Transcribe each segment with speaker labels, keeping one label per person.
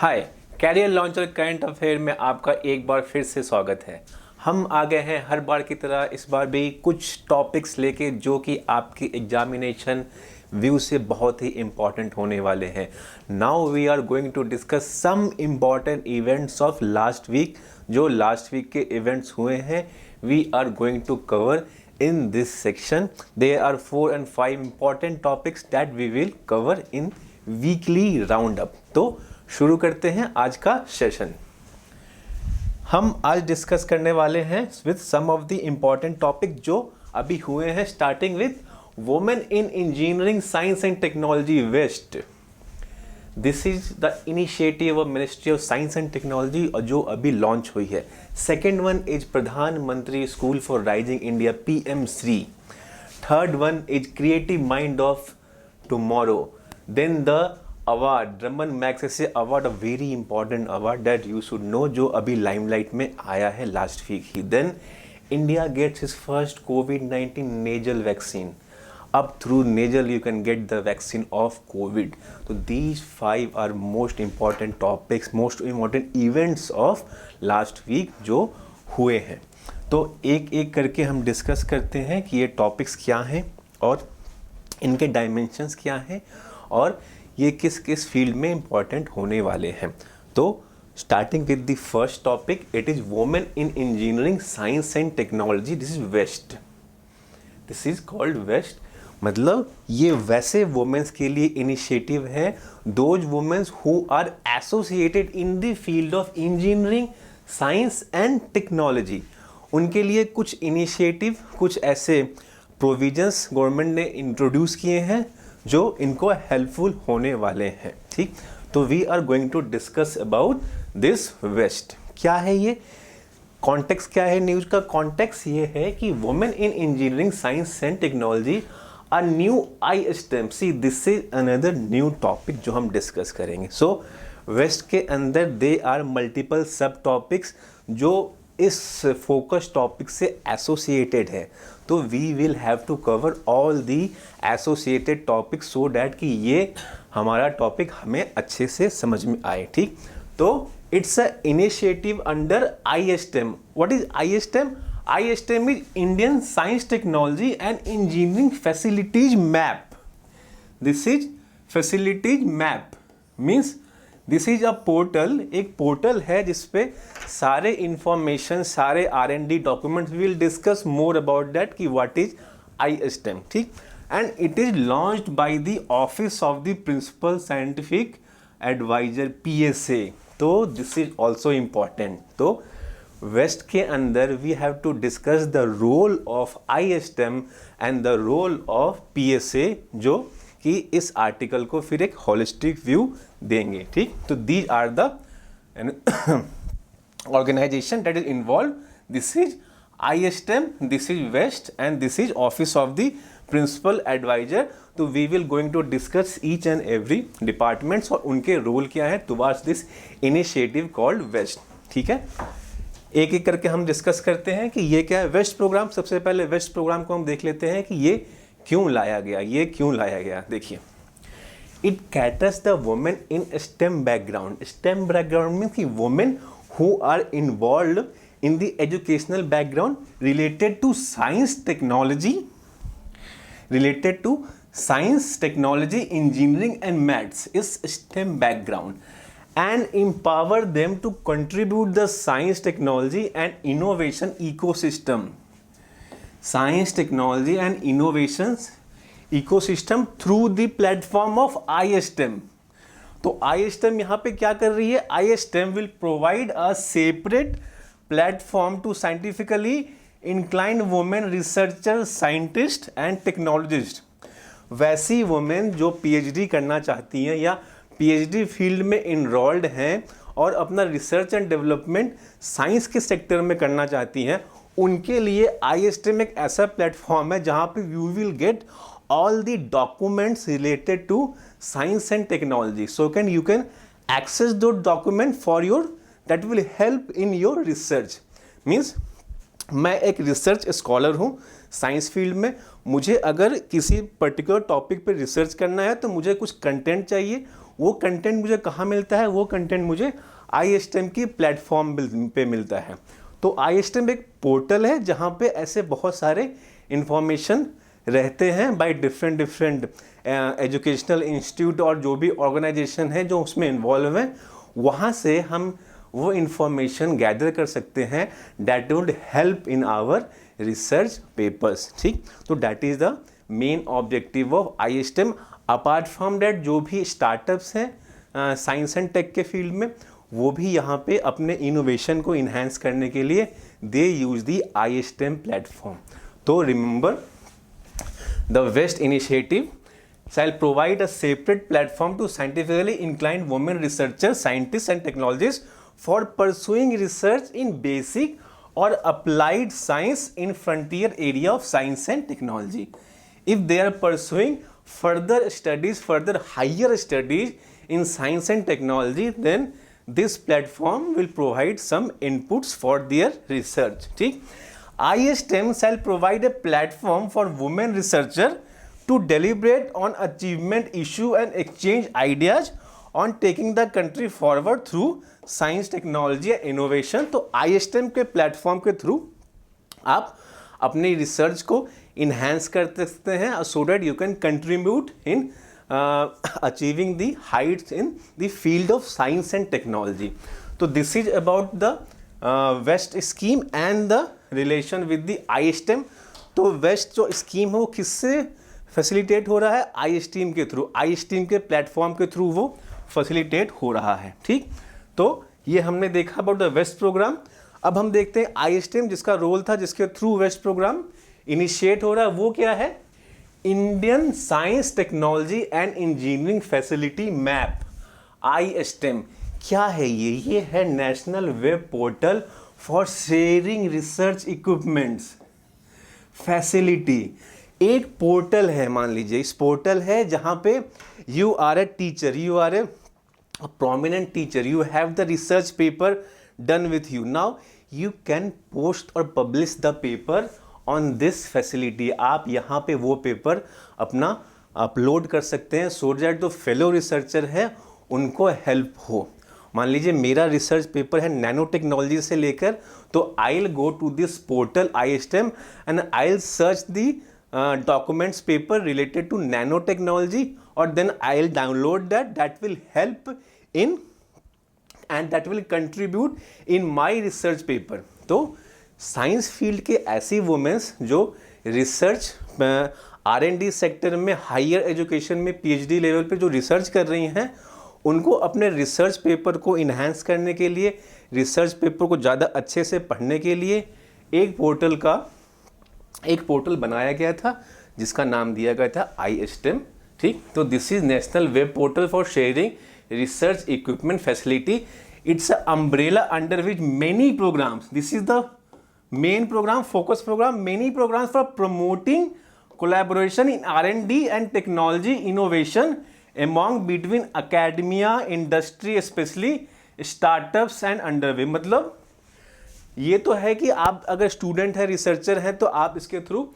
Speaker 1: हाय, career launcher current affair में आपका एक बार फिर से स्वागत है। हम आ गए हैं हर बार की तरह इस बार भी कुछ टॉपिक्स लेके जो कि आपकी एग्जामिनेशन व्यू से बहुत ही इम्पॉर्टेंट होने वाले हैं। Now we are going to discuss some important events of last week. जो लास्ट वीक के इवेंट्स हुए हैं we are going to cover in this section. There are 4 and 5 important topics that we will cover in weekly roundup. तो शुरू करते हैं आज का सेशन। हम आज डिस्कस करने वाले हैं with some of the important topic जो अभी हुए हैं, starting with Women in Engineering, Science and Technology West. This is the initiative of ministry of science and technology और जो अभी लॉन्च हुई है। सेकेंड वन इज प्रधानमंत्री school for rising India PM3। Third one is creative mind of tomorrow. Then the award Raman Magsaysay award, a very important award that you should know, जो अभी limelight में आया है लास्ट वीक ही। Then India gets his first कोविड-19 nasal vaccine. Up through nasal you can get the vaccine of COVID. So these 5 are most important topics, most important events of last week जो हुए हैं। तो एक एक करके हम डिस्कस करते हैं कि ये टॉपिक्स क्या हैं और इनके डायमेंशंस क्या हैं और ये किस किस फील्ड में इम्पॉर्टेंट होने वाले हैं। तो starting with the first topic, it is women in engineering science and technology. This is west, this is called west. मतलब ये वैसे वुमेन्स के लिए इनिशिएटिव है, those womens who are associated in the field of engineering science and technology. उनके लिए कुछ initiative, कुछ ऐसे प्रोविजंस गवर्नमेंट ने इंट्रोड्यूस किए हैं जो इनको हेल्पफुल होने वाले हैं। ठीक, तो we are going to discuss about this वेस्ट। क्या है ये कॉन्टेक्स्ट, क्या है न्यूज़ का कॉन्टेक्स्ट? ये है कि women in engineering science and technology A new iSTEM. See, this is another new topic जो हम डिस्कस करेंगे। So, वेस्ट के अंदर there are multiple sub topics जो इस फोकस टॉपिक से एसोसिएटेड है। तो we will have to cover all the associated topic so that कि ये हमारा टॉपिक हमें अच्छे से समझ में आए। ठीक, तो it's a initiative under iSTEM. What is iSTEM? iSTEM is Indian Science Technology and Engineering Facilities Map. This is Facilities Map means this is a portal, एक पोर्टल है जिसपे सारे इंफॉर्मेशन, सारे R&D documents, we will discuss more about that कि what is iSTEM. ठीक, and it is launched by the Office of the Principal Scientific Advisor PSA. तो this is also important. तो वेस्ट के अंदर we have to discuss the role of iSTEM and the role of PSA, जो कि इस article को फिर एक होलिस्टिक व्यू देंगे। ठीक, तो these are the organisation that is involve. This is iSTEM, this is वेस्ट and this is office of the principal adviser. तो we will going to discuss each and every departments और उनके role क्या है towards this initiative called वेस्ट। ठीक है, एक एक करके हम डिस्कस करते हैं कि ये क्या है वेस्ट प्रोग्राम। सबसे पहले वेस्ट प्रोग्राम को हम देख लेते हैं कि ये क्यों लाया गया, ये क्यों लाया गया। देखिए, it caters the women in STEM background. STEM background means कि women who are involve in the educational background related to science technology, related to science technology engineering and maths इस STEM background and empower them to contribute the science, technology and innovation ecosystem. Science, technology and innovations ecosystem through the platform of iSTEM. तो iSTEM यहाँ पे क्या कर रही है? iSTEM will provide a separate platform to scientifically inclined women researchers, scientists and technologists. वैसी women जो PhD करना चाहती हैं या PhD फील्ड में इनरोल्ड हैं और अपना रिसर्च एंड डेवलपमेंट साइंस के सेक्टर में करना चाहती हैं, उनके लिए iSTEM एक ऐसा प्लेटफॉर्म है जहां पे you will get all the documents related to science and technology. So you can access the document for your that will help in your research. Means मैं एक रिसर्च स्कॉलर हूँ साइंस फील्ड में, मुझे अगर किसी पर्टिकुलर टॉपिक पे research करना है तो मुझे कुछ कंटेंट चाहिए, वो कंटेंट मुझे कहाँ मिलता है? वो कंटेंट मुझे iSTEM की प्लेटफॉर्म पे मिलता है। तो iSTEM एक पोर्टल है जहाँ पे ऐसे बहुत सारे इंफॉर्मेशन रहते हैं बाय डिफरेंट एजुकेशनल इंस्टीट्यूट और जो भी ऑर्गेनाइजेशन है जो उसमें इन्वॉल्व है, वहाँ से हम वो इंफॉर्मेशन गैदर कर सकते हैं that would help in our research papers. ठीक, तो that is the main objective of iSTEM। Apart from that जो भी स्टार्टअप्स हैं साइंस एंड टेक के फील्ड में, वो भी यहाँ पे अपने इनोवेशन को इन्हांस करने के लिए they use the iSTEM platform. तो रिमेंबर, द वेस्ट initiative shall provide a separate platform to scientifically inclined women researchers, scientists and technologists for pursuing research in basic or applied science in frontier area of science and technology. If they are pursuing further studies, further higher studies in science and technology, then this platform will provide some inputs for their research. ठीक, iSTEM shall provide a platform for women researchers to deliberate on achievement issue and exchange ideas on taking the country forward through science, technology and innovation। तो iSTEM के platform के through आप अपनी research को enhance कर सकते हैं so that you can contribute in achieving the heights in the field of science and technology. तो दिस इज अबाउट द वेस्ट scheme and the relation with the iSTEM। तो वेस्ट जो स्कीम है वो किससे फैसिलिटेट हो रहा है? iSTEM के थ्रू, iSTEM के प्लेटफॉर्म के थ्रू वो फैसिलिटेट हो रहा है। ठीक, तो ये हमने देखा अबाउट द वेस्ट प्रोग्राम। अब हम देखते हैं iSTEM जिसका रोल था, जिसके थ्रू वेस्ट प्रोग्राम इनिशिएट हो रहा है, वो क्या है? Indian science technology and engineering facility map. iSTEM क्या है ये है national web portal for sharing research equipments facility. एक पोर्टल है, मान लीजिए इस पोर्टल है जहाँ पे you are a teacher, you are a prominent teacher, you have the research paper done with you, now you can post or publish the paper on this facility। आप यहाँ पे वो पेपर अपना अपलोड कर सकते हैं सो दैट जो fellow researcher है उनको हेल्प हो। मान लीजिए मेरा रिसर्च पेपर है नैनो टेक्नोलॉजी से लेकर, तो I will go to this portal iSTEM and I will search the documents paper related to nanotechnology, or then I'll download that will help in and that will contribute in my research paper। तो science field के ऐसी women's जो research R&D sector में higher education में PhD level पे जो research कर रही हैं, उनको अपने रिसर्च पेपर को इन्हांस करने के लिए, रिसर्च पेपर को ज़्यादा अच्छे से पढ़ने के लिए एक पोर्टल बनाया गया था जिसका नाम दिया गया था iSTEM। ठीक, तो this is national web portal for sharing research equipment facility. It's a umbrella under which many programmes, this is the main programme, focus programme, many programmes for promoting collaboration in R&D and technology innovation among between academia, industry, especially startups and underway। मतलब ये तो है कि आप अगर student है, researcher हैं, तो आप इसके थ्रू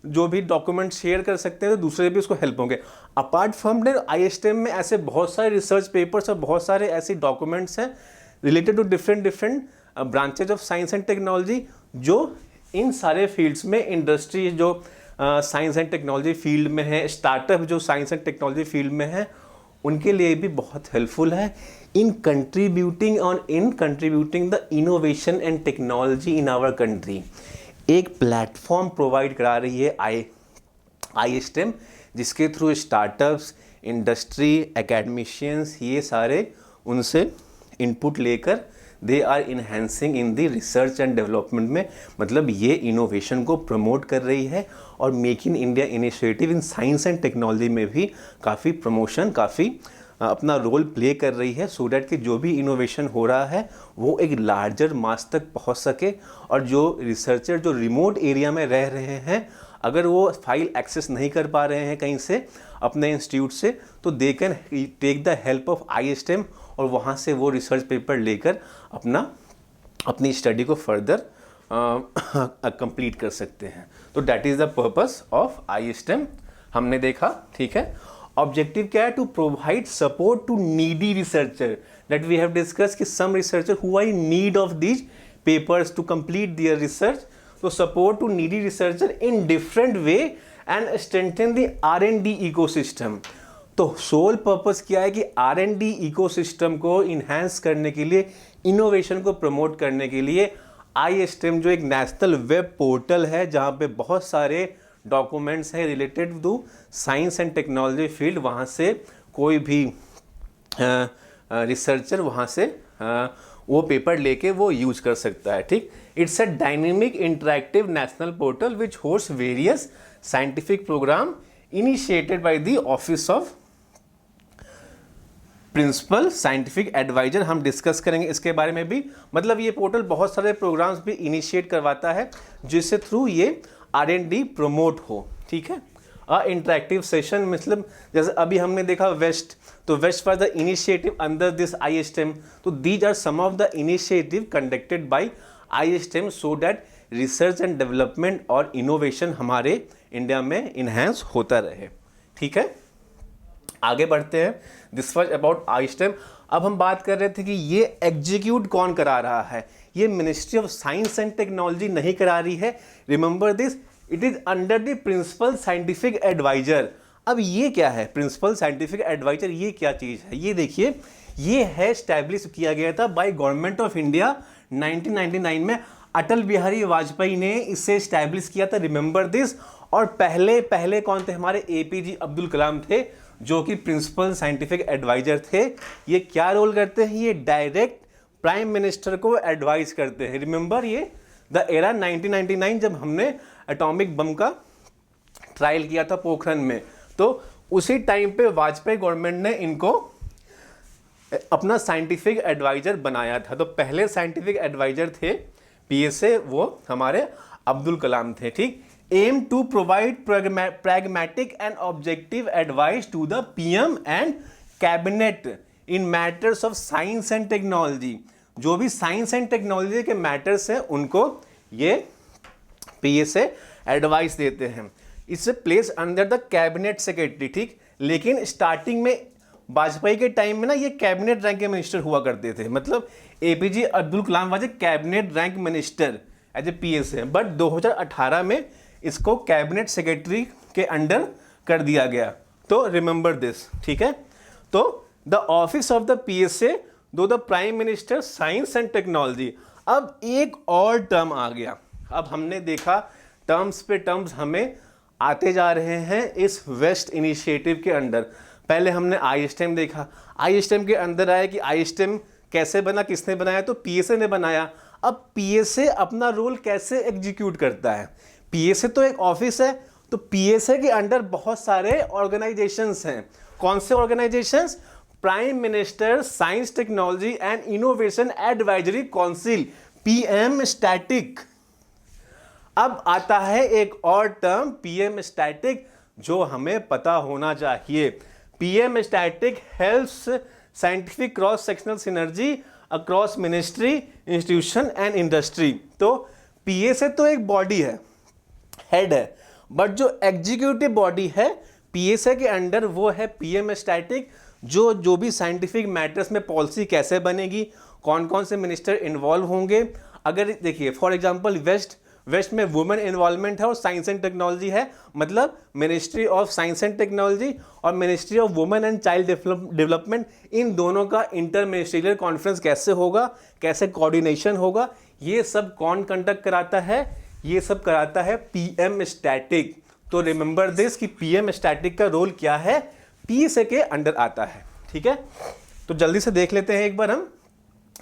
Speaker 1: जो भी डॉक्यूमेंट शेयर कर सकते हैं तो दूसरे भी उसको हेल्प होंगे। अपार्ट फ्रॉम दैट iSTEM में ऐसे बहुत सारे रिसर्च पेपर्स और बहुत सारे ऐसे डॉक्यूमेंट्स हैं related to different branches of science and technology, जो इन सारे फील्ड्स में इंडस्ट्री जो साइंस एंड टेक्नोलॉजी फील्ड में है, स्टार्टअप जो साइंस एंड टेक्नोलॉजी फील्ड में है, उनके लिए भी बहुत हेल्पफुल है in contributing the innovation and technology in our country. एक प्लेटफॉर्म प्रोवाइड करा रही है iSTEM, जिसके थ्रू स्टार्टअप्स, इंडस्ट्री, एकेडमिशियंस, ये सारे उनसे इनपुट लेकर they are enhancing in the research and development में, मतलब ये इनोवेशन को प्रमोट कर रही है और make in India initiative in science and technology में भी काफ़ी प्रमोशन, काफ़ी अपना रोल प्ले कर रही है सो डैट कि जो भी इनोवेशन हो रहा है वो एक लार्जर मास तक पहुंच सके, और जो रिसर्चर जो रिमोट एरिया में रह रहे हैं, अगर वो फाइल एक्सेस नहीं कर पा रहे हैं कहीं से अपने इंस्टीट्यूट से, तो they can take the help of iSTEM और वहाँ से वो रिसर्च पेपर लेकर अपनी स्टडी को फर्दर कंप्लीट कर सकते हैं। तो that is the purpose of iSTEM हमने देखा, ठीक है। ऑब्जेक्टिव क्या है? To provide support to needy researcher that we have discuss कि some researcher who are in need of these papers to complete their research. तो support to needy researcher in different way and strengthen the R&D ecosystem. तो sole purpose क्या है कि R&D ecosystem को enhance करने के लिए, इनोवेशन को प्रमोट करने के लिए iSTEM जो एक नेशनल वेब पोर्टल है जहाँ पे बहुत सारे डॉक्यूमेंट्स हैं related to science and technology field, वहाँ से कोई भी रिसर्चर वहाँ से वो पेपर लेके वो यूज कर सकता है. ठीक, it's a dynamic interactive national portal which host various scientific programme initiated by the office of principal scientific adviser. हम डिस्कस करेंगे इसके बारे में भी. मतलब ये पोर्टल बहुत सारे प्रोग्राम्स भी इनिशिएट करवाता है जिससे थ्रू ये R&D प्रमोट हो. ठीक है, इंटरेक्टिव सेशन मतलब जैसे अभी हमने देखा वेस्ट, तो वेस्ट for the initiative under this iSTEM. तो these are some of the initiative conducted by iSTEM so that research and development और इनोवेशन हमारे इंडिया में इन्हांस होता रहे. ठीक है, आगे बढ़ते हैं. This was about iSTEM. अब हम बात कर रहे थे कि ये एग्जीक्यूट कौन करा रहा है. ये ministry of science and technology नहीं करा रही है. Remember this, it is under the principal scientific adviser. अब ये क्या है प्रिंसिपल साइंटिफिक एडवाइजर? ये क्या चीज़ है? ये देखिए, ये है स्टैब्लिश किया गया था बाय गवर्नमेंट ऑफ इंडिया 1999 में. अटल बिहारी वाजपेयी ने इसे स्टैब्लिश किया था. Remember this. और पहले कौन थे? हमारे APJ अब्दुल कलाम थे जो कि प्रिंसिपल साइंटिफिक एडवाइजर थे. ये क्या रोल करते हैं? ये डायरेक्ट प्राइम मिनिस्टर को एडवाइस करते हैं. रिमेंबर ये द एरा 1999 जब हमने एटॉमिक बम का ट्रायल किया था पोखरण में, तो उसी टाइम पे वाजपेयी गवर्नमेंट ने इनको अपना साइंटिफिक एडवाइजर बनाया था. तो पहले साइंटिफिक एडवाइजर थे PSA, वो हमारे अब्दुल कलाम थे. ठीक, aim to provide pragmatic and objective advice to the PM and cabinet in matters of science and technology. जो भी साइंस एंड टेक्नोलॉजी के मैटर्स हैं उनको ये PSA एडवाइस देते हैं. Its place under the cabinet secretary. ठीक, लेकिन स्टार्टिंग में वाजपेयी के टाइम में ना ये कैबिनेट रैंक के मिनिस्टर हुआ करते थे. मतलब APJ Abdul Kalam was a cabinet rank minister as a PSA. But 2018 में इसको कैबिनेट सेक्रेटरी के अंडर कर दिया गया. तो रिमेंबर दिस. ठीक है, तो the office of the PSA दो the prime minister science and technology. अब एक और टर्म आ गया. अब हमने देखा टर्म्स पे टर्म्स हमें आते जा रहे हैं इस वेस्ट इनिशिएटिव के अंडर. पहले हमने iSTEM देखा. iSTEM के अंदर आया कि iSTEM कैसे बना, किसने बनाया? तो PSA ने बनाया. अब PSA अपना रोल कैसे एग्जीक्यूट करता है? PSA तो एक ऑफिस है, तो PSA के अंडर बहुत सारे ऑर्गेनाइजेशंस हैं. कौन से organisations? Prime minister science technology and innovation advisory council, PM static. अब आता है एक और टर्म PM स्टैटिक जो हमें पता होना चाहिए. PM static helps scientific cross sectional synergy across ministry, institution and industry. तो PSA तो एक बॉडी है, हेड है, बट जो एग्जीक्यूटिव बॉडी है PSA के अंडर वो है PM स्टैटिक. जो भी साइंटिफिक मैटर्स में पॉलिसी कैसे बनेगी, कौन कौन से मिनिस्टर इन्वॉल्व होंगे. अगर देखिए फॉर एग्जांपल वेस्ट में वुमेन इन्वॉल्वमेंट है और साइंस एंड टेक्नोलॉजी है, मतलब ministry of science and technology और ministry of women and child development, इन दोनों का इंटर मिनिस्ट्रियल कॉन्फ्रेंस कैसे होगा, कैसे कोऑर्डिनेशन होगा, ये सब कौन कंडक्ट कराता है? ये सब कराता है PM स्टैटिक. तो रिमेंबर दिस कि PM स्टैटिक का रोल क्या है? PSA के अंडर आता है. ठीक है, तो जल्दी से देख लेते हैं एक बार हम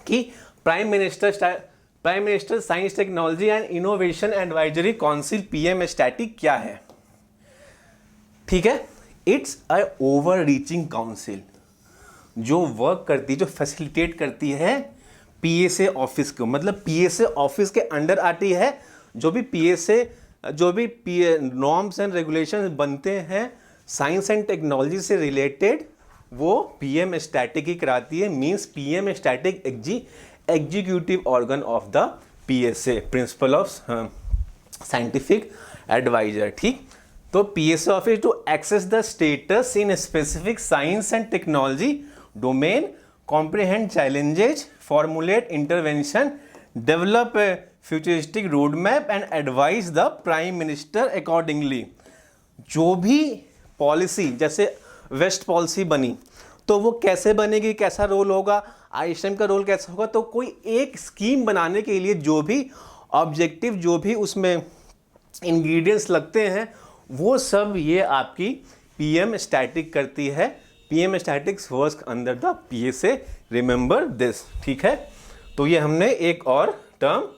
Speaker 1: कि prime minister science technology and innovation advisory council PM static क्या है. ठीक है, it's a over reaching council जो वर्क करती है, जो फैसिलिटेट करती है PSA ऑफिस को. मतलब PSA ऑफिस के अंडर आती है. जो भी नॉर्म्स एंड रेगुलेशन बनते हैं साइंस एंड टेक्नोलॉजी से रिलेटेड, वो PM स्टैटिक ही कराती है. Means PM static executive organ of the PSA, principal of scientific adviser. ठीक, तो PSA office to access the status in specific science and technology domain, comprehend challenges, formulate intervention, develop a futuristic road map and advise the prime minister accordingly. जो भी policy, जैसे waste policy बनी तो वो कैसे बनेगी, कैसा रोल होगा, ISM का रोल कैसा होगा, तो कोई एक स्कीम बनाने के लिए जो भी ऑब्जेक्टिव, जो भी उसमें इंग्रेडिएंट्स लगते हैं, वो सब ये आपकी PM स्टैटिक करती है। PM statics work under the PSA, remember this, ठीक है। तो ये हमने एक और टर्म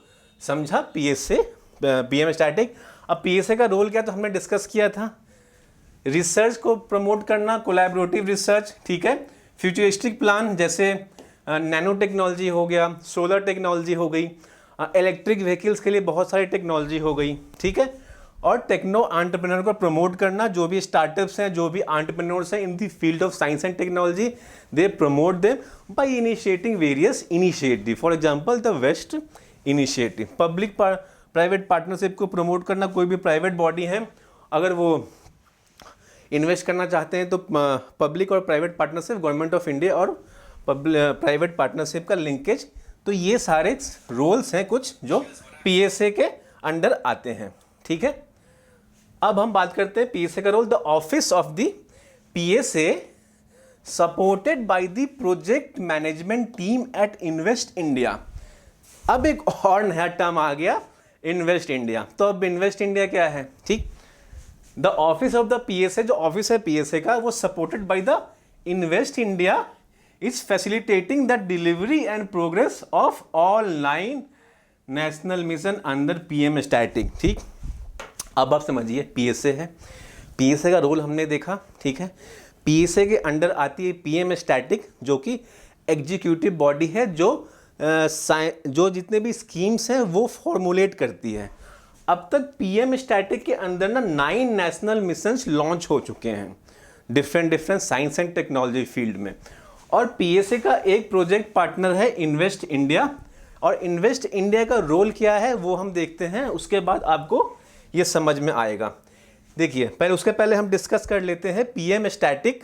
Speaker 1: समझा PM स्टैटिक। अब PSA का रोल क्या, तो हमने डिस्कस किया था, रिसर्च को प्रमोट करना, कोलैबोरेटिव रिसर्च, ठीक है। फ्यूचरिस्टिक प्लान, जैसे नैनो टेक्नोलॉजी हो गया, सोलर टेक्नोलॉजी हो गई, इलेक्ट्रिक व्हीकल्स के लिए बहुत सारी टेक्नोलॉजी हो गई, ठीक है। और टेक्नो एंटरप्रेन्योर को प्रमोट करना, जो भी स्टार्टअप्स हैं, जो भी एंटरप्रेन्योर्स हैं in the field of science and technology, they promote them by initiating various initiative, for example the वेस्ट इनिशिएटिव। पब्लिक प्राइवेट पार्टनरशिप को प्रमोट करना, कोई भी प्राइवेट बॉडी है अगर वो इन्वेस्ट करना चाहते हैं तो पब्लिक और private partnership, government of India और प्राइवेट पार्टनरशिप का लिंकेज, तो ये सारे रोल्स हैं कुछ जो PSA के अंडर आते हैं, ठीक है। अब हम बात करते हैं PSA का role. The office of the PSA supported by the project management team at invest India. अब एक और नया टर्म आ गया, इन्वेस्ट इंडिया। तो अब इन्वेस्ट इंडिया क्या है, ठीक। The office of the PSA, जो ऑफिस है PSA का, वो supported by the invest India is facilitating the delivery and progress of all 9 national mission under PM static, ठीक। अब आप समझिए PSA है, PSA का रोल हमने देखा, ठीक है। PSA के अंडर आती है PM स्टैटिक, जो कि एग्जीक्यूटिव बॉडी है, जो जितने भी स्कीम्स हैं वो फॉर्मुलेट करती है। अब तक PM स्टैटिक के अंदर ना 9 नेशनल मिशंस लॉन्च हो चुके हैं different science and technology field में। और PSA का एक प्रोजेक्ट पार्टनर है इन्वेस्ट इंडिया, और इन्वेस्ट इंडिया का रोल क्या है वो हम देखते हैं, उसके बाद आपको ये समझ में आएगा। देखिए उसके पहले हम डिस्कस कर लेते हैं PM स्टैटिक,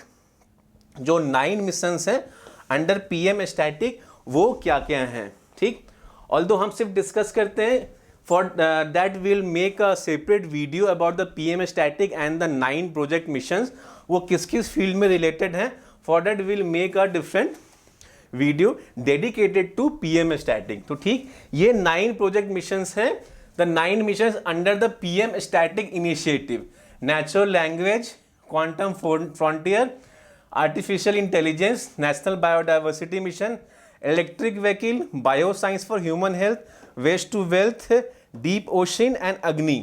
Speaker 1: जो 9 मिशंस हैं अंडर PM स्टैटिक वो क्या क्या हैं, ठीक। ऑल्दो हम सिर्फ डिस्कस करते हैं, for that will make a separate video about the PM static and the 9 project missions, वो किस किस फील्ड में रिलेटेड हैं। For that will make a different video dedicated to PM static. तो ठीक, ये 9 प्रोजेक्ट मिशंस हैं, the 9 missions under the PM static initiative. Natural language, quantum frontier, artificial intelligence, national biodiversity mission, electric vehicle, bioscience for human health, waste to wealth, deep ocean and अग्नि।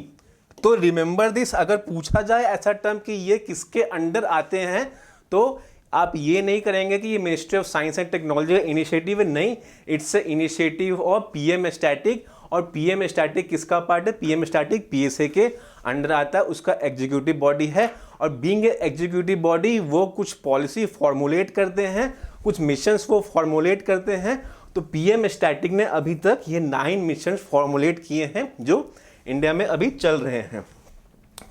Speaker 1: तो remember this, अगर पूछा जाए ऐसा term कि ये किसके under आते हैं, तो आप ये नहीं करेंगे कि ये ministry of science and technology का इनिशिएटिव है, नहीं, it's a initiative of PM static. और PM स्टैटिक किसका पार्ट है, PM स्टैटिक PSA के अंडर आता है, उसका एग्जीक्यूटिव बॉडी है। और बीइंग ए एग्जीक्यूटिव बॉडी वो कुछ पॉलिसी फॉर्मुलेट करते हैं, कुछ मिशंस वो फॉर्मुलेट करते हैं। तो PM स्टैटिक ने अभी तक ये 9 मिशन फॉर्मुलेट किए हैं जो इंडिया में अभी चल रहे हैं।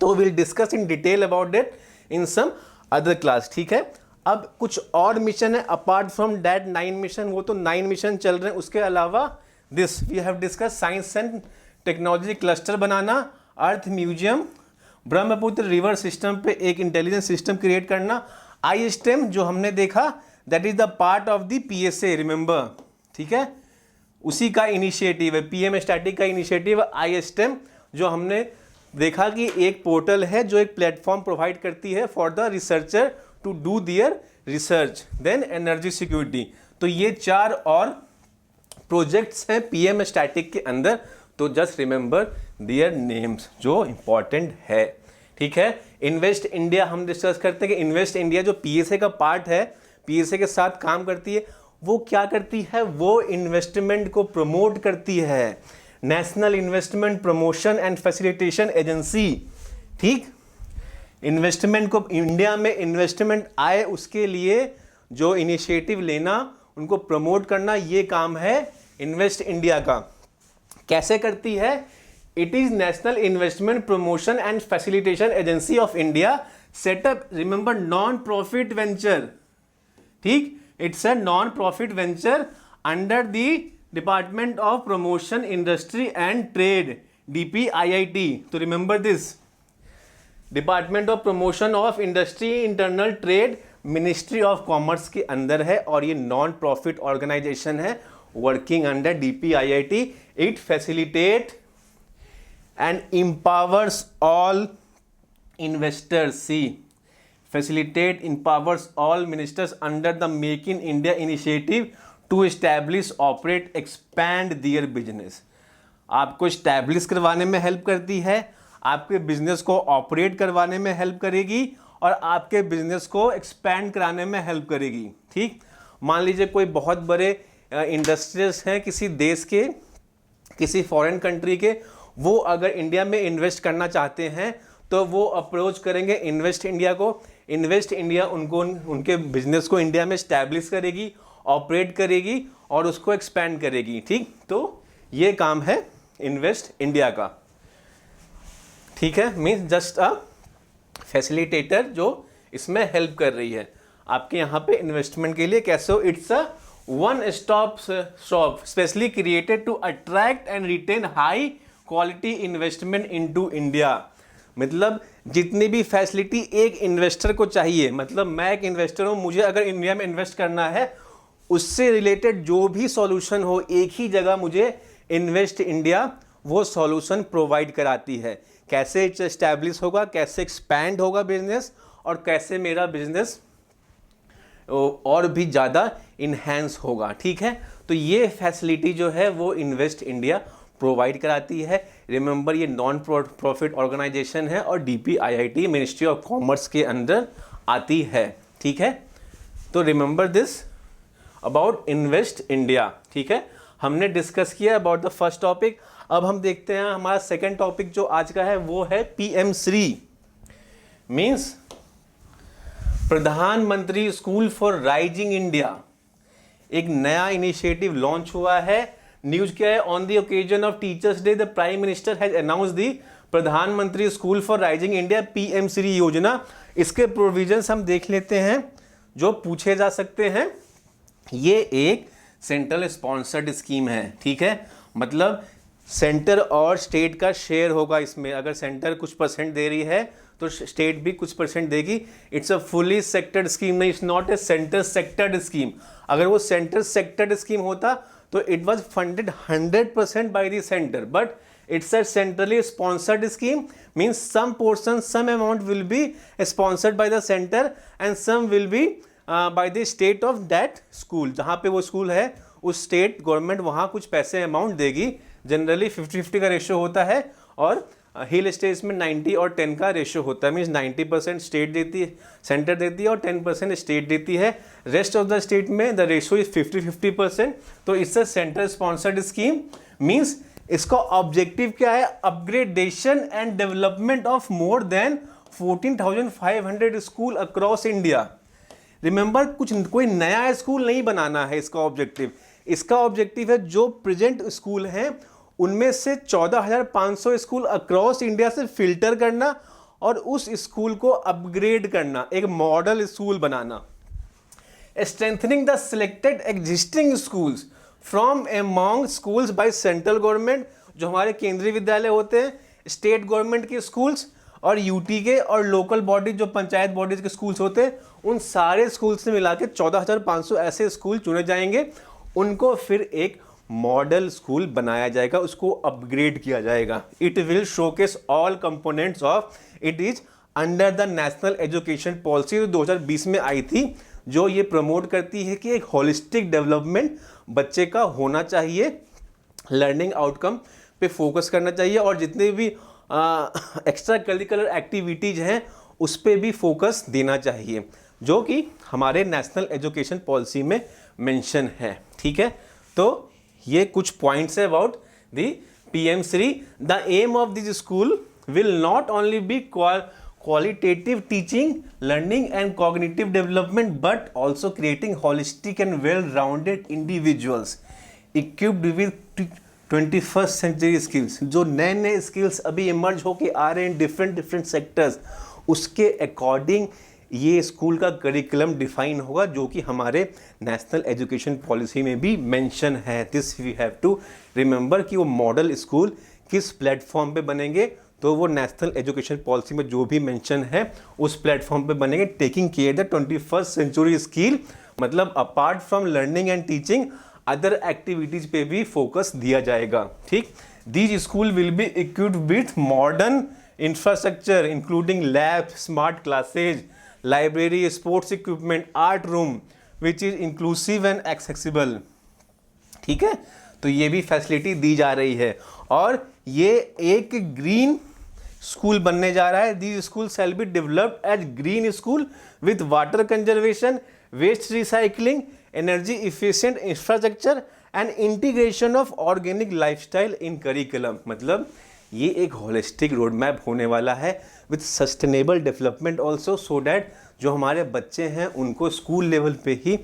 Speaker 1: तो will discuss in detail about it in some other class, ठीक है। अब कुछ और मिशन है अपार्ट फ्रॉम दैट 9 मिशन, वो तो 9 मिशन चल रहे हैं। उसके अलावा this we have discuss science and technology cluster बनाना, earth museum, Brahmaputra river system पे एक इंटेलिजेंस सिस्टम क्रिएट करना, ISTEM जो हमने देखा that is the part of the PSA, remember, ठीक है, उसी का इनिशिएटिव है। PM स्टैटिक का इनिशिएटिव ISTEM, जो हमने देखा कि एक पोर्टल है जो एक प्लेटफॉर्म प्रोवाइड करती है for the researcher to do their research. Then energy security. तो ये 4 और प्रोजेक्ट्स हैं PM स्टैटिक के अंदर। तो जस्ट रिमेंबर दियर नेम्स जो इंपॉर्टेंट है, ठीक है। इन्वेस्ट इंडिया हम डिस्कस करते हैं कि इन्वेस्ट इंडिया जो PSA का पार्ट है, PSA के साथ काम करती है, वो क्या करती है, वो इन्वेस्टमेंट को प्रमोट करती है, national investment promotion and facilitation agency, ठीक। इन्वेस्टमेंट को, इंडिया में इन्वेस्टमेंट आए उसके लिए जो इनिशिएटिव लेना, उनको प्रमोट करना, ये काम है इन्वेस्ट इंडिया का। कैसे करती है, It is National Investment Promotion and Facilitation Agency of India. Set up, remember, non-profit venture. ठीक, it's a non-profit venture under the Department of Promotion, Industry and Trade, DPIIT. तो remember this. Department of promotion of industry internal trade ministry of commerce के अंदर है और ये non profit organisation है working under DPIIT. It facilitate and empowers all investors. See, facilitate empowers all ministers under the make in India initiative to establish, operate, expand their business. आपको establish करवाने में help करती है, आपके business को operate करवाने में हेल्प करेगी और आपके बिजनेस को एक्सपैंड कराने में हेल्प करेगी. ठीक, मान लीजिए कोई बहुत बड़े इंडस्ट्रीज हैं किसी देश के, किसी फॉरेन कंट्री के, वो अगर इंडिया में इन्वेस्ट करना चाहते हैं तो वो अप्रोच करेंगे इन्वेस्ट इंडिया को. इन्वेस्ट इंडिया उनको, उनके बिजनेस को इंडिया में स्टैब्लिश करेगी, ऑपरेट करेगी और उसको एक्सपैंड करेगी. ठीक, तो ये काम है इन्वेस्ट इंडिया का. ठीक है, मीन्स जस्ट अ फैसिलिटेटर जो इसमें हेल्प कर रही है आपके यहाँ पे इन्वेस्टमेंट के लिए. कैसे हो? It's a one stop shop specially created to attract and retain high quality investment into India. मतलब जितनी भी फैसिलिटी एक इन्वेस्टर को चाहिए, मतलब मैं एक इन्वेस्टर हूँ, मुझे अगर इंडिया में इन्वेस्ट करना है, उससे रिलेटेड जो भी सॉल्यूशन हो एक ही जगह मुझे इन्वेस्ट इंडिया वो सॉल्यूशन प्रोवाइड कराती है. कैसे एस्टैब्लिश होगा, कैसे एक्सपैंड होगा बिजनेस और कैसे मेरा बिजनेस और भी ज़्यादा इन्हेंस होगा. ठीक है, तो ये फैसिलिटी जो है वो इन्वेस्ट इंडिया प्रोवाइड कराती है. रिमेंबर, ये नॉन प्रॉफिट ऑर्गेनाइजेशन है और DPIIT मिनिस्ट्री ऑफ कॉमर्स के अंदर आती है. ठीक है, तो remember this about invest India. ठीक है, हमने डिस्कस किया अबाउट द फर्स्ट टॉपिक. अब हम देखते हैं हमारा सेकेंड टॉपिक जो आज का है वो है PM3 मीन्स प्रधानमंत्री स्कूल फॉर राइजिंग इंडिया. एक नया इनिशिएटिव लॉन्च हुआ है. न्यूज क्या है? On the occasion of teachers day the prime minister has announce the प्रधानमंत्री school for rising India PM3 योजना. इसके प्रोविजंस हम देख लेते हैं जो पूछे जा सकते हैं. ये एक सेंट्रल स्पॉन्सर्ड स्कीम है. ठीक है, मतलब सेंटर और स्टेट का शेयर होगा इसमें. अगर सेंटर कुछ परसेंट दे रही है तो स्टेट भी कुछ परसेंट देगी. It's a fully sectored scheme. नहीं, it's not a centre sectored scheme. अगर वो सेंटर सेक्टर्ड स्कीम होता तो it was funded 100% by the centre, but it's a centrally sponsored scheme. Means some portion, some amount will be sponsored by the centre and some will be by the state of that school. जहाँ पे वो school है उस state government वहाँ कुछ पैसे amount देगी. Generally 50-50 का रेशियो होता है और हिल स्टेट्स में 90 और 10 का रेशियो होता है. मीन्स 90% स्टेट देती है, सेंटर देती है और 10% स्टेट देती है. रेस्ट ऑफ द स्टेट में द रेशियो इज 50-50%. तो it's a centre sponsored scheme. Means इसका ऑब्जेक्टिव क्या है? Upgradation and development of more than 14,500 school across India. Remember, कोई नया स्कूल नहीं बनाना है इसका ऑब्जेक्टिव. इसका ऑब्जेक्टिव है जो प्रेजेंट स्कूल हैं उनमें से 14,500 स्कूल अक्रॉस इंडिया से फिल्टर करना और उस स्कूल को अपग्रेड करना, एक model school banana. Strengthening the selected existing schools from among schools by central government. जो हमारे केंद्रीय विद्यालय होते हैं, स्टेट गवर्नमेंट के स्कूल्स और यूटी के और लोकल बॉडी जो पंचायत बॉडीज के स्कूल्स होते हैं, उन सारे स्कूल से मिला के 14,500 ऐसे स्कूल चुने जाएंगे. उनको फिर एक मॉडल स्कूल बनाया जाएगा, उसको अपग्रेड किया जाएगा. It will showcase all components of it. Is under the national education policy जो 2020 में आई थी, जो ये प्रमोट करती है कि एक होलिस्टिक डेवलपमेंट बच्चे का होना चाहिए, लर्निंग आउटकम पे फोकस करना चाहिए और जितने भी एक्स्ट्रा करिकुलर एक्टिविटीज़ हैं उस पर भी फोकस देना चाहिए, जो कि हमारे नेशनल एजुकेशन पॉलिसी में मेंशन है. ठीक है, तो ये कुछ पॉइंट्स है about the PM3. The aim of this school will not only be qualitative teaching, learning and cognitive development, but also creating holistic and well-rounded individuals equipped with 21st century skills, जो नए नए skills अभी emerge होके आ रहे हैं different different sectors, उसके according ये school का करिकुलम डिफाइन होगा, जो कि हमारे नेशनल एजुकेशन पॉलिसी में भी मेंशन है। This we have to remember कि वो मॉडल स्कूल किस प्लेटफॉर्म पे बनेंगे, तो वो नेशनल एजुकेशन पॉलिसी में जो भी मेंशन है उस प्लेटफॉर्म पे बनेंगे। Taking care the 21st century skill, मतलब apart from learning and teaching other activities पे भी फोकस दिया जाएगा। ठीक, these school will be equipped with modern infrastructure including lab, smart classes, library, sports equipment, art room which is inclusive and accessible. ठीक है, तो ये भी फैसिलिटी दी जा रही है और ये एक ग्रीन स्कूल बनने जा रहा है। These school shall be developed as green school with water conservation, waste recycling, energy efficient infrastructure and integration of organic lifestyle in curriculum. मतलब ये एक होलिस्टिक रोड मैप होने वाला है with sustainable development also, so that जो हमारे बच्चे हैं उनको स्कूल लेवल पे ही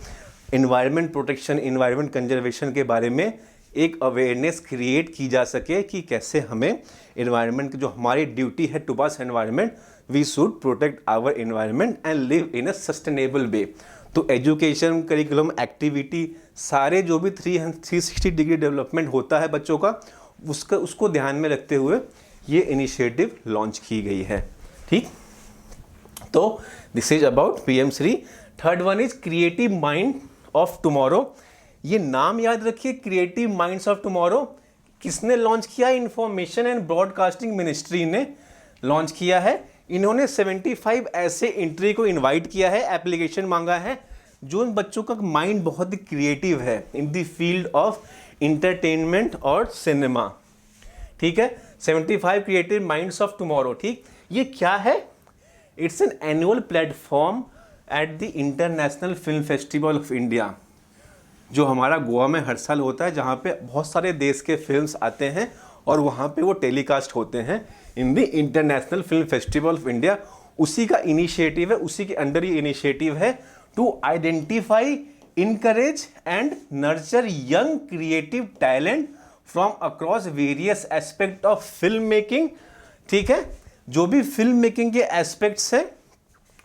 Speaker 1: इन्वायरमेंट प्रोटेक्शन, इन्वायरमेंट कंजर्वेशन के बारे में एक अवेयरनेस क्रिएट की जा सके कि कैसे हमें इन्वायरमेंट की जो हमारी ड्यूटी है towards environment, we should protect our environment and live in a sustainable way. तो एजुकेशन, करिकुलम, एक्टिविटी, सारे जो भी 360 डिग्री डेवलपमेंट होता है बच्चों का, उसको ध्यान में रखते हुए ये इनिशिएटिव लॉन्च की गई है। ठीक, तो this is about PM Shri. Third one is creative mind of tomorrow. ये नाम याद रखिए, क्रिएटिव माइंड्स ऑफ टुमारो। किसने लॉन्च किया? इंफॉर्मेशन एंड ब्रॉडकास्टिंग मिनिस्ट्री ने लॉन्च किया है। इन्होंने 75 ऐसे एंट्री को इनवाइट किया है, एप्लीकेशन मांगा है, जो उन बच्चों का माइंड बहुत ही क्रिएटिव है इन द फील्ड ऑफ इंटरटेनमेंट और सिनेमा। ठीक है, 75 क्रिएटिव माइंड्स ऑफ टुमारो। ठीक, ये क्या है? It's an annual platform at the international film festival of India, जो हमारा गोवा में हर साल होता है, जहाँ पे बहुत सारे देश के फिल्म्स आते हैं और वहाँ पे वो टेलीकास्ट होते हैं in the international film festival of India. उसी का इनिशिएटिव है, उसी के अंडर ही इनिशिएटिव है to identify, encourage and nurture young creative talent from across various aspect of film making. ठीक है, जो भी फिल्म मेकिंग के एस्पेक्ट्स हैं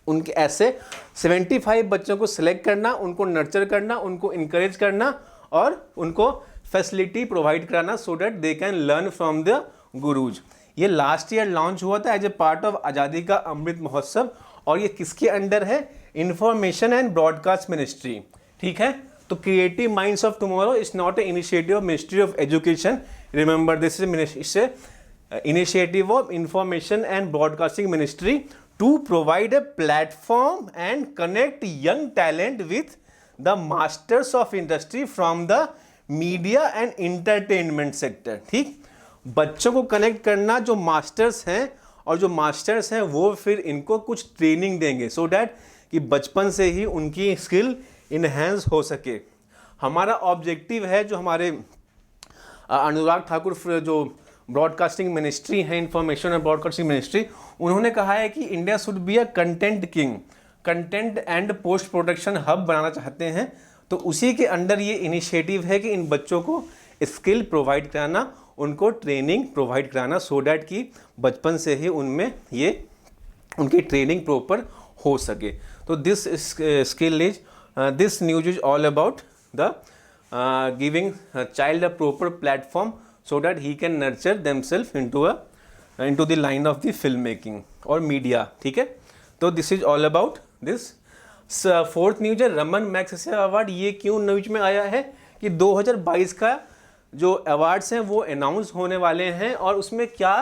Speaker 1: उनके ऐसे 75 बच्चों को सिलेक्ट करना, उनको नर्चर करना, उनको इनकरेज करना और उनको फैसिलिटी प्रोवाइड कराना, so that they can learn from the gurus. ये लास्ट ईयर लॉन्च हुआ था एज ए पार्ट ऑफ आज़ादी का अमृत महोत्सव, और ये किसके अंडर है? Information and broadcast ministry. ठीक है, तो creative minds of tomorrow is not a initiative of ministry of education, remember this is initiative of information and broadcasting ministry to provide a platform and connect young talent with the masters of industry from the media and entertainment sector। ठीक, बच्चों को connect करना जो masters हैं, और जो masters हैं वो फिर इनको कुछ ट्रेनिंग देंगे, सो डैट कि बचपन से ही उनकी स्किल इन्हेंस हो सके। हमारा ऑब्जेक्टिव है, जो हमारे अनुराग ठाकुर जो ब्रॉडकास्टिंग मिनिस्ट्री है, इंफॉर्मेशन एंड ब्रॉडकास्टिंग मिनिस्ट्री, उन्होंने कहा है कि India should be a content king, content and post production hub बनाना चाहते हैं। तो उसी के अंडर ये इनिशिएटिव है कि इन बच्चों को स्किल प्रोवाइड कराना, उनको ट्रेनिंग प्रोवाइड कराना, सो डैट कि बचपन से ही उनमें ये उनकी ट्रेनिंग प्रॉपर हो सके। तो this skill is this news is all about the giving child a proper platform so that he can nurture themselves into the line of the filmmaking और media। ठीक है, तो this is all about this। Fourth news है Raman Magsaysay award. ये क्यों news में आया है कि 2022 का जो अवार्ड्स हैं वो अनाउंस होने वाले हैं, और उसमें क्या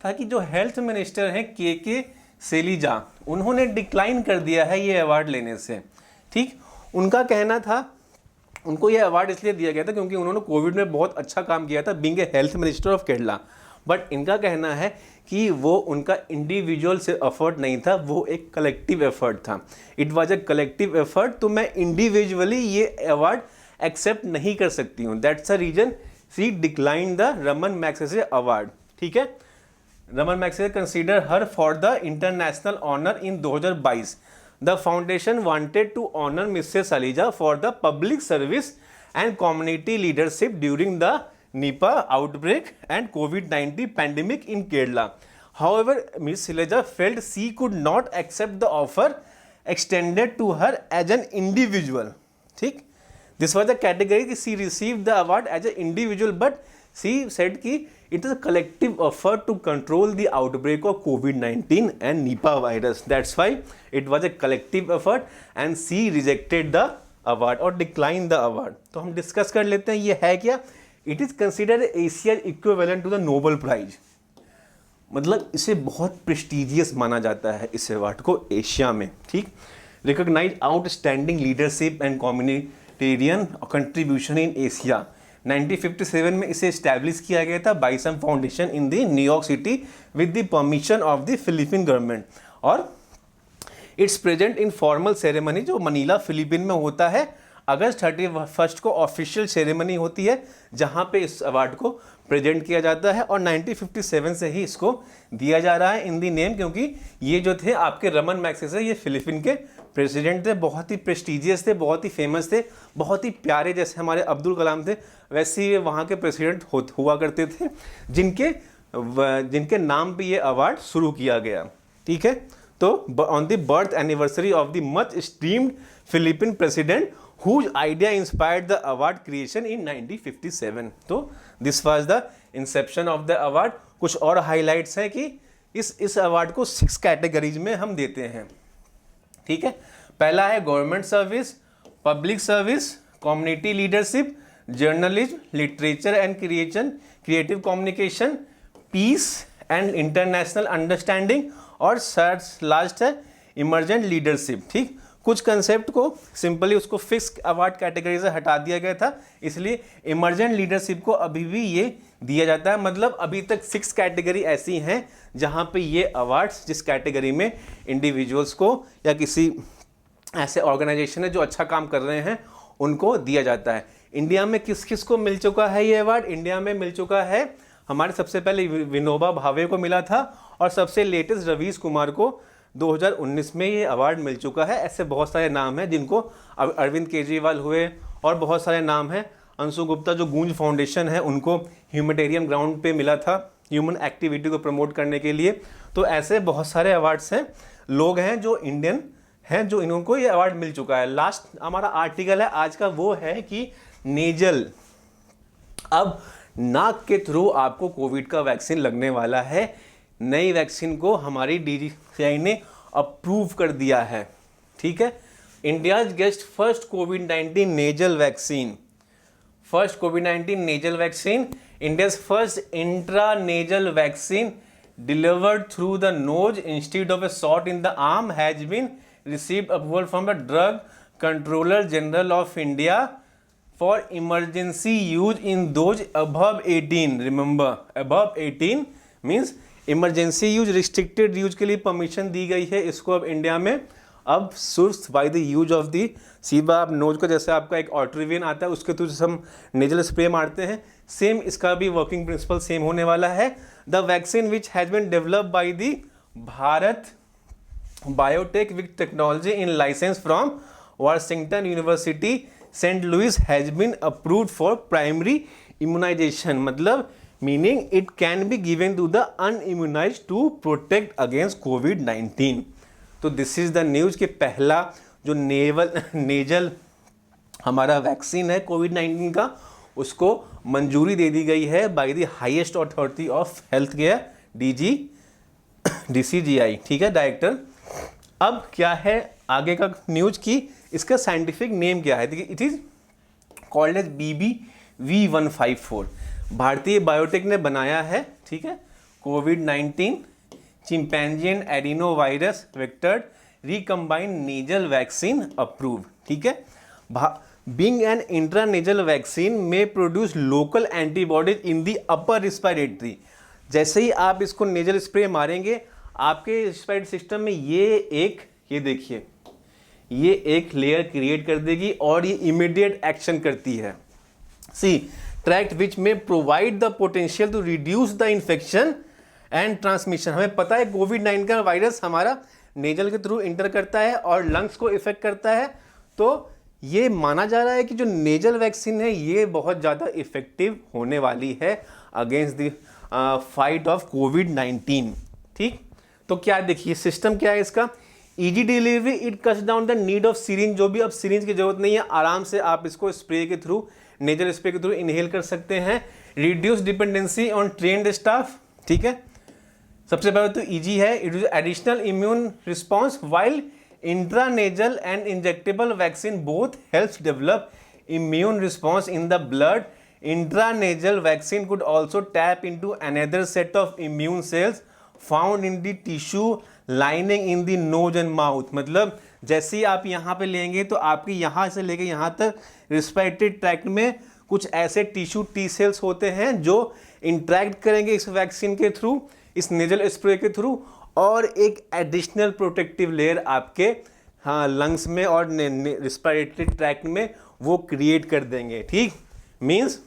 Speaker 1: था कि जो हेल्थ मिनिस्टर हैं के सेलीजा, उन्होंने डिक्लाइन कर दिया है ये अवार्ड लेने से। ठीक, उनका कहना था, उनको ये अवार्ड इसलिए दिया गया था क्योंकि उन्होंने कोविड में बहुत अच्छा काम किया था, being a health minister of Kerala. But इनका कहना है कि वो उनका इंडिविजुअल से एफर्ट नहीं था, वो एक कलेक्टिव एफर्ट था। It was a collective effort, तो मैं इंडिविजुअली ये अवार्ड एक्सेप्ट नहीं कर सकती हूँ। That's a reason she decline the Raman Magsaysay award. ठीक है, Raman Magsaysay consider her for the international honour in 2022। The foundation wanted to honor Mrs. Saleja for the public service and community leadership during the Nipah outbreak and COVID-19 pandemic in Kerala. However, Ms. Shailaja felt she could not accept the offer extended to her as an individual. ठीक, this was the category she received the award as an individual, but she said कि it is a collective effort to control the outbreak of COVID-19 and Nipah virus. That's why it was a collective effort and she rejected the award और declined the award. तो हम discuss कर लेते हैं ये है क्या. It is considered Asia equivalent to the Nobel prize. मतलब इसे बहुत प्रेस्टिजियस माना जाता है इस अवार्ड को एशिया में. ठीक, recognise outstanding leadership and communitarian contribution in Asia. 1957 में इसे इस्टेब्लिश किया गया था by some foundation in the New York city with the permission of the Philippine government. और it's present in formal ceremony जो मनीला फिलीपीन में होता है. अगस्त 31 को ऑफिशियल सेरेमनी होती है जहां पे इस अवार्ड को प्रेजेंट किया जाता है. और 1957 से ही इसको दिया जा रहा है इन दी नेम, क्योंकि ये जो थे आपके रमन मैग्सेसे ये फिलीपीन के प्रेसिडेंट थे. बहुत ही प्रेस्टिजियस थे, बहुत ही फेमस थे, बहुत ही प्यारे. जैसे हमारे अब्दुल कलाम थे वैसे ही वहाँ के प्रेसिडेंट हुआ करते थे जिनके नाम पे ये अवार्ड शुरू किया गया. ठीक है, तो on the birth anniversary of the much streamed Philippine president whose idea inspired the award creation in 1957. तो this was the inception of the award. कुछ और highlights हैं कि इस अवार्ड को 6 कैटेगरीज में हम देते हैं. ठीक है, पहला है government service, public service, community leadership, journalism, literature and creative communication, peace and international understanding, और लास्ट है इमर्जेंट लीडरशिप. ठीक, कुछ कंसेप्ट को सिंपली उसको फिक्स अवार्ड कैटेगरी से हटा दिया गया था, इसलिए इमर्जेंट लीडरशिप को अभी भी ये दिया जाता है. मतलब अभी तक 6 कैटेगरी ऐसी हैं जहाँ पे ये अवार्ड्स जिस कैटेगरी में इंडिविजुअल्स को या किसी ऐसे ऑर्गेनाइजेशन है जो अच्छा काम कर रहे हैं उनको दिया जाता है. इंडिया में किस किस को मिल चुका है ये अवार्ड? इंडिया में मिल चुका है हमारे सबसे पहले विनोबा भावे को मिला था, और सबसे लेटेस्ट रवीश कुमार को 2019 में ये अवार्ड मिल चुका है. ऐसे बहुत सारे नाम हैं जिनको अरविंद केजरीवाल हुए, और बहुत सारे नाम हैं. अंशु गुप्ता जो गूंज फाउंडेशन है उनको ह्यूमैनिटेरियन ग्राउंड पे मिला था ह्यूमन एक्टिविटी को प्रमोट करने के लिए. तो ऐसे बहुत सारे अवार्ड्स हैं, लोग हैं जो इंडियन हैं जो इनको ये अवार्ड मिल चुका है. लास्ट हमारा आर्टिकल है आज का वो है कि नेजल, अब नाक के थ्रू आपको कोविड का वैक्सीन लगने वाला है. नई वैक्सीन को हमारी DGCI ने अप्रूव कर दिया है. ठीक है, इंडियाज गेस्ट फर्स्ट कोविड-19 नेजल वैक्सीन. फर्स्ट कोविड-19 nasal vaccine, India's first intra nasal vaccine delivered through the nose instead of A shot in the arm has been received approval from the drug controller general of India for emergency use in those above 18. Remember, above 18 means emergency use, restricted use के लिए permission दी गई है इसको अब India में. अब सिर्फ by the use of the सीधा आप नोज को, जैसे आपका एक ऑर्टरीवेन आता है उसके थ्रू हम नेजल स्प्रे मारते हैं, सेम इसका भी वर्किंग प्रिंसिपल सेम होने वाला है. The vaccine which has been developed by the Bharat biotech with technology in licence from Washington university Saint Louis has been approved for primary immunisation. मतलब meaning it can be given to the unimmunized to protect against COVID-19. तो this is the news कि पहला जो nasal हमारा vaccine है कोविड-19 का उसको मंजूरी दे दी गई है by the highest authority of health care DCGI. ठीक है, डायरेक्टर. अब क्या है आगे का न्यूज की इसका साइंटिफिक नेम क्या है? देखिए, it is called as BBV154. भारतीय बायोटेक ने बनाया है. ठीक है, कोविड-19 chimpanzee adeno virus vector recombined nasal vaccine approve. ठीक है, being an intranasal vaccine may produce local antibodies in the upper respiratory. जैसे ही आप इसको नेजल स्प्रे मारेंगे आपके रिस्पिरेटरी सिस्टम में ये देखिए ये एक लेयर क्रिएट कर देगी और ये इमीडिएट एक्शन करती है. सी ट्रैक्ट विच में provide the potential to reduce the infection and transmission. हमें पता है कोविड-19 का वायरस हमारा नेजल के थ्रू इंटर करता है और लंग्स को इफेक्ट करता है. तो ये माना जा रहा है कि जो नेजल वैक्सीन है ये बहुत ज़्यादा इफेक्टिव होने वाली है अगेंस्ट द फाइट ऑफ कोविड-19। ठीक, तो क्या देखिए सिस्टम क्या है इसका, easy delivery, it cuts down the need of syringe, जो भी अब सिरिंज की जरूरत नहीं है, आराम से आप इसको स्प्रे के थ्रू, नेजल स्प्रे के थ्रू इनहेल कर सकते हैं। Reduce dependency on trained staff, ठीक है, सबसे पहले तो इजी है। It is additional immune response while intranasal and injectable vaccine both helps develop immune response in the blood. Intranasal vaccine could also tap into another set of immune cells found in the tissue lining in the nose and mouth. मतलब जैसे ही आप यहाँ पे लेंगे तो आपके यहाँ से लेके यहाँ तक रिस्पिरेटरी ट्रैक्ट में कुछ ऐसे टिश्यू टी सेल्स होते हैं जो इंट्रैक्ट करेंगे इस वैक्सीन के थ्रू, इस नेजल स्प्रे के थ्रू, और एक एडिशनल प्रोटेक्टिव लेयर आपके लंग्स में और रिस्पिरेटरी ट्रैक्ट में वो क्रिएट कर देंगे। ठीक, means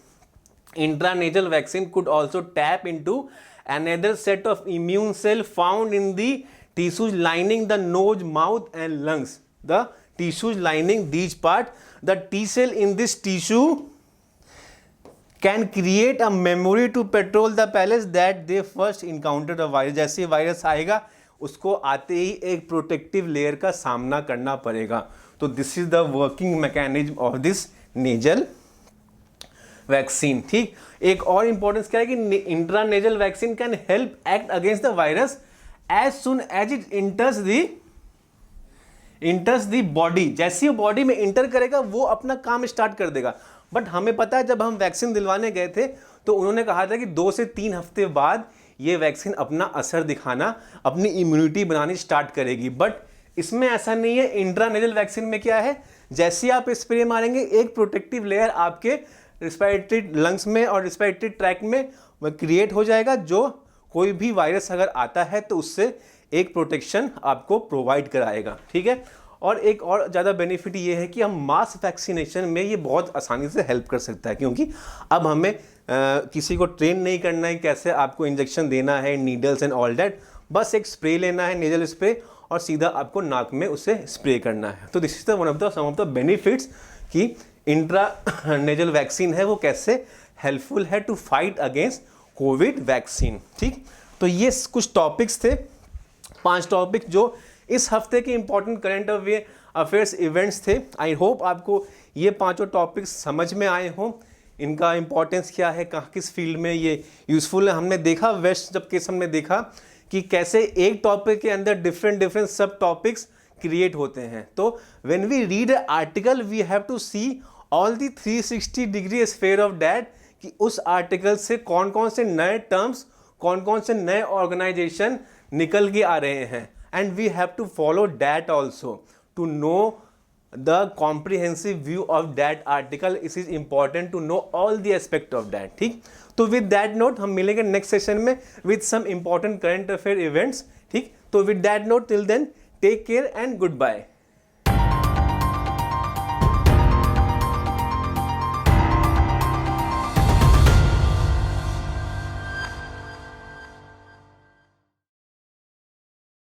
Speaker 1: intranasal vaccine could also tap into another set of immune cell found in the tissues lining the nose, mouth and lungs. The tissues lining these part, the T cell in this tissue can create a memory to patrol the places that they first encounter the virus. जैसे virus आएगा उसको आते ही एक protective layer का सामना करना पड़ेगा। तो this is the working mechanism of this nasal vaccine. ठीक, एक और इंपॉर्टेंस क्या है कि intranasal vaccine can help act against the virus as soon as it enters the body. जैसे ही बॉडी में इंटर करेगा वो अपना काम स्टार्ट कर देगा। बट हमें पता है जब हम वैक्सीन दिलवाने गए थे तो उन्होंने कहा था कि 2 से 3 हफ्ते बाद ये वैक्सीन अपना असर दिखाना, अपनी इम्यूनिटी बनानी स्टार्ट करेगी। बट इसमें ऐसा नहीं है। इंट्रानेजल वैक्सीन में क्या है, जैसे ही आप स्प्रे मारेंगे एक प्रोटेक्टिव लेयर आपके रिस्पिरेटरी लंग्स में और रिस्पिरेटरी ट्रैक्ट में क्रिएट हो जाएगा, जो कोई भी वायरस अगर आता है तो उससे एक प्रोटेक्शन आपको प्रोवाइड कराएगा। ठीक है, और एक और ज़्यादा बेनिफिट ये है कि हम मास वैक्सीनेशन में ये बहुत आसानी से हेल्प कर सकता है, क्योंकि अब हमें किसी को ट्रेन नहीं करना है कैसे आपको इंजेक्शन देना है, नीडल्स एंड ऑल दैट। बस एक स्प्रे लेना है, नेजल स्प्रे, और सीधा आपको नाक में उसे स्प्रे करना है। तो this is the one of the some of the benefits कि इंट्रा नेजल वैक्सीन है वो कैसे हेल्पफुल है to fight against Covid vaccine. ठीक, तो ये कुछ टॉपिक्स थे, 5 टॉपिक जो इस हफ्ते के इंपॉर्टेंट करंट अफेयर्स इवेंट्स थे। आई होप आपको ये 5 टॉपिक्स समझ में आए हों, इनका इंपॉर्टेंस क्या है, कहाँ किस फील्ड में ये यूज़फुल है। हमने देखा वेस्ट जब केस हमने देखा कि कैसे एक टॉपिक के अंदर डिफरेंट सब टॉपिक्स क्रिएट होते हैं। तो when we read a article we have to see all the 360 degree sphere of that, कि उस आर्टिकल से कौन कौन से नए टर्म्स, कौन कौन से नए ऑर्गेनाइजेशन निकल के आ रहे हैं, and we have to follow that also to know the comprehensive view of that article. It is important to know all the aspect of that. ठीक, तो with that note हम मिलेंगे नेक्स्ट सेशन में with some important current affair events. ठीक, तो with that note till then take care and goodbye.